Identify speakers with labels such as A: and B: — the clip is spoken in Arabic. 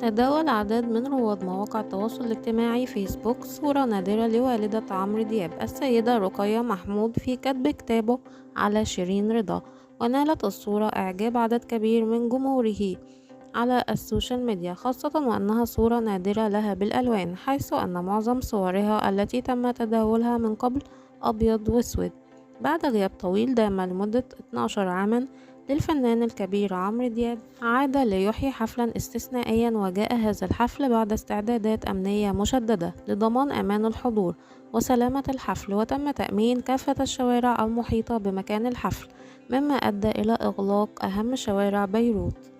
A: تداول عدد من رواد مواقع التواصل الاجتماعي فيسبوك صورة نادرة لوالدة عمرو دياب السيدة رقية محمود في كتب كتابه على شيرين رضا، ونالت الصورة إعجاب عدد كبير من جمهوره على السوشيال ميديا، خاصة وأنها صورة نادرة لها بالألوان، حيث أن معظم صورها التي تم تداولها من قبل أبيض وأسود. بعد غياب طويل دام لمدة 12 عاما للفنان الكبير عمرو دياب، عاد ليحيي حفلا استثنائيا، وجاء هذا الحفل بعد استعدادات أمنية مشددة لضمان أمان الحضور وسلامة الحفل، وتم تأمين كافة الشوارع المحيطة بمكان الحفل، مما أدى إلى إغلاق أهم شوارع بيروت.